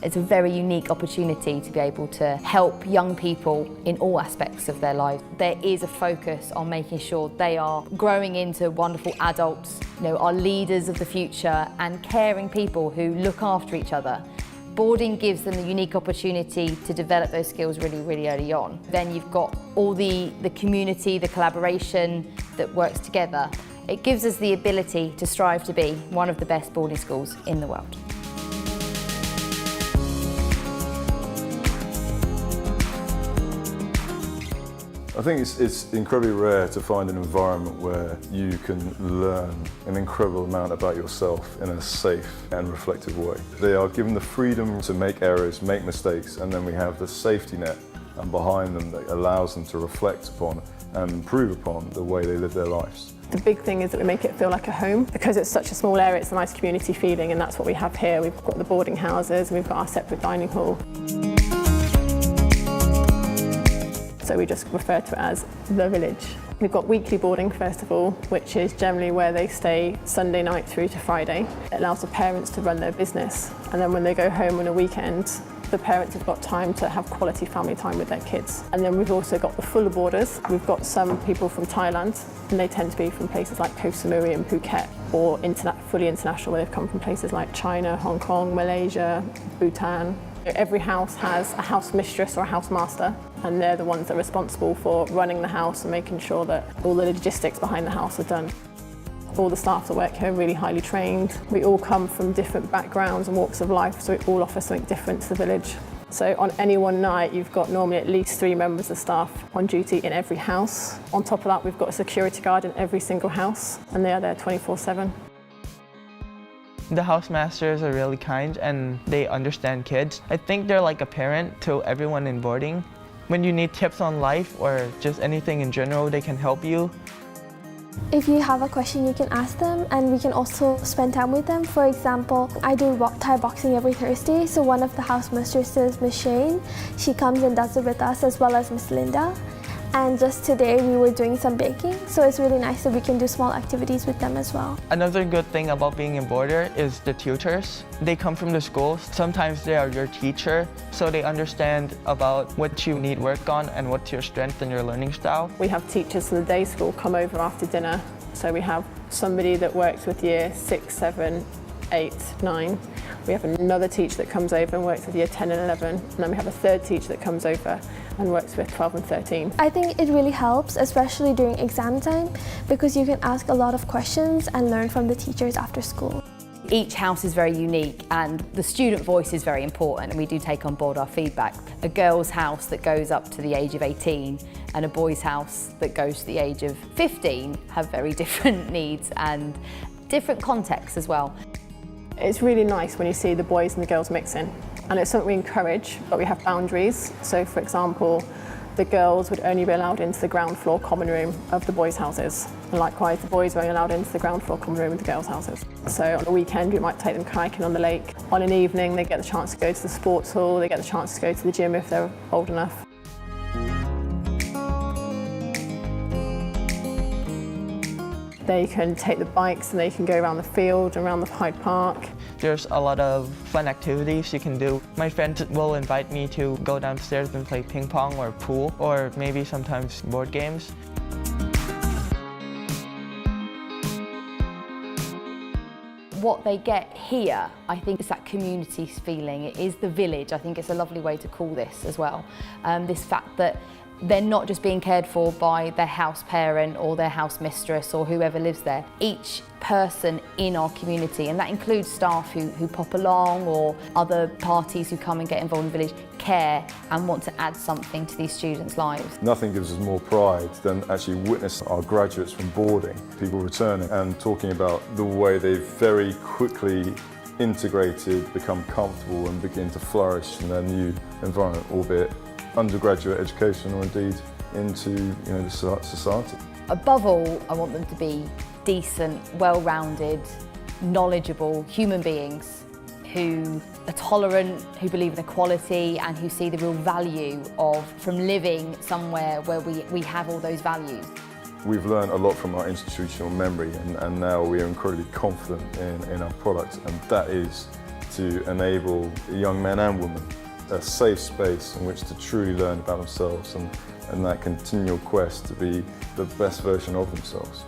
It's a very unique opportunity to be able to help young people in all aspects of their lives. There is a focus on making sure they are growing into wonderful adults, are leaders of the future and caring people who look after each other. Boarding gives them the unique opportunity to develop those skills really, really early on. Then you've got all the community, the collaboration that works together. It gives us the ability to strive to be one of the best boarding schools in the world. I think it's incredibly rare to find an environment where you can learn an incredible amount about yourself in a safe and reflective way. They are given the freedom to make errors, make mistakes, and then we have the safety net behind them that allows them to reflect upon and improve upon the way they live their lives. The big thing is that we make it feel like a home. Because it's such a small area, it's a nice community feeling, and that's what we have here. We've got the boarding houses, and we've got our separate dining hall. So we just refer to it as the village. We've got weekly boarding, first of all, which is generally where they stay Sunday night through to Friday. It allows the parents to run their business, and then when they go home on a weekend, the parents have got time to have quality family time with their kids. And then we've also got the fuller boarders. We've got some people from Thailand, and they tend to be from places like Koh Samui and Phuket, or fully international, where they've come from places like China, Hong Kong, Malaysia, Bhutan. Every house has a house mistress or a house master, and they're the ones that are responsible for running the house and making sure that all the logistics behind the house are done. All the staff that work here are really highly trained. We all come from different backgrounds and walks of life, so we all offer something different to the village. So on any one night, you've got normally at least 3 members of staff on duty in every house. On top of that, we've got a security guard in every single house, and they are there 24/7. The housemasters are really kind and they understand kids. I think they're like a parent to everyone in boarding. When you need tips on life or just anything in general, they can help you. If you have a question, you can ask them, and we can also spend time with them. For example, I do Thai boxing every Thursday, so one of the house mistresses, Miss Shane, she comes and does it with us, as well as Miss Linda. And just today we were doing some baking, so it's really nice that we can do small activities with them as well. Another good thing about being in boarder is the tutors. They come from the schools. Sometimes they are your teacher, so they understand about what you need work on and what's your strength and your learning style. We have teachers from the day school come over after dinner. So we have somebody that works with year 6, 7, 8, 9. We have another teacher that comes over and works with year 10 and 11. And then we have a third teacher that comes over and works with 12 and 13. I think it really helps, especially during exam time, because you can ask a lot of questions and learn from the teachers after school. Each house is very unique, and the student voice is very important, and we do take on board our feedback. A girl's house that goes up to the age of 18 and a boy's house that goes to the age of 15 have very different needs and different contexts as well. It's really nice when you see the boys and the girls mixing, and it's something we encourage, but we have boundaries. So for example, the girls would only be allowed into the ground floor common room of the boys' houses. And likewise, the boys were only allowed into the ground floor common room of the girls' houses. So on a weekend, we might take them kayaking on the lake. On an evening, they get the chance to go to the sports hall, they get the chance to go to the gym if they're old enough. They can take the bikes and they can go around the field, around the Hyde Park. There's a lot of fun activities you can do. My friends will invite me to go downstairs and play ping pong or pool, or maybe sometimes board games. What they get here, I think, is that community feeling. It is the village. I think it's a lovely way to call this as well. This fact that they're not just being cared for by their house parent or their house mistress or whoever lives there. Each person in our community, and that includes staff who pop along or other parties who come and get involved in the village, care and want to add something to these students' lives. Nothing gives us more pride than actually witnessing our graduates from boarding, people returning and talking about the way they've very quickly integrated, become comfortable and begin to flourish in their new environment, albeit undergraduate education or indeed into the society. Above all, I want them to be decent, well-rounded, knowledgeable human beings who are tolerant, who believe in equality and who see the real value from living somewhere where we have all those values. We've learned a lot from our institutional memory and now we are incredibly confident in our product, and that is to enable young men and women a safe space in which to truly learn about themselves and that continual quest to be the best version of themselves.